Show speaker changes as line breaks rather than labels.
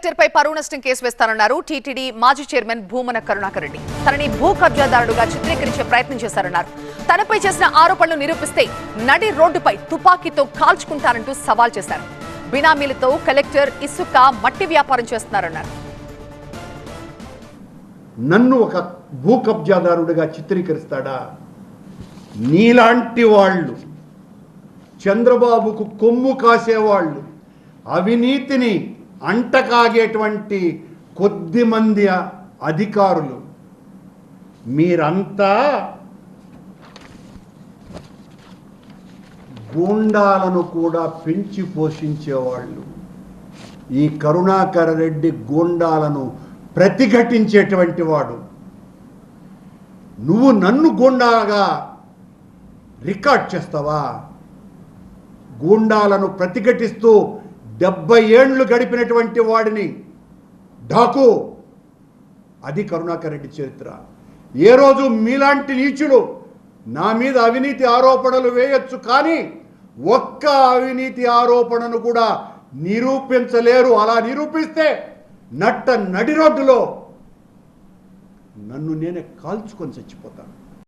Collector పై పరువు నష్టం case వేస్తానన్నారు TTD మాజీ చైర్మన్ భూమన కరుణాకర్ రెడ్డి. తనని భూ కబ్జాదారుడుగా చిత్రీకరించే ప్రయత్నం చేశారన్నారు. తనపై చేసిన ఆరోపణలు నిరూపిస్తే నడి రోడ్డుపై తుపాకీతో కాల్చుకుంటారంటూ సవాల్ చేశారు. బినామీలతో కలెక్టర్ ఇసుక మట్టి వ్యాపారం చేస్తున్నారన్నారు.
నన్ను ఒక భూ కబ్జాదారుడిగా చిత్రీకరిస్తాడా? నీలాంటి వాళ్ళు, చంద్రబాబుకు కొమ్ము కాసేవాళ్ళు, అవినీతిని అంటకాగేటువంటి కొద్దిమంది అధికారులు, మీరంతా గూండాలను కూడా పెంచి పోషించేవాళ్ళు. ఈ కరుణాకర్ రెడ్డి గూండాలను ప్రతిఘటించేటువంటి వాడు. నువ్వు నన్ను గూండాగా రికార్డ్ చేస్తావా? గూండాలను ప్రతిఘటిస్తూ 70 ఏళ్ళు గడిపినటువంటి వాడిని ఢాకు, అది కరుణాకర్ రెడ్డి చరిత్ర. ఏ రోజు మీలాంటి నీచులు నా మీద అవినీతి ఆరోపణలు వేయొచ్చు, కానీ ఒక్క అవినీతి ఆరోపణను కూడా నిరూపించలేరు. అలా నిరూపిస్తే నడి రోడ్డులో నన్ను నేనే కాల్చుకొని చచ్చిపోతాను.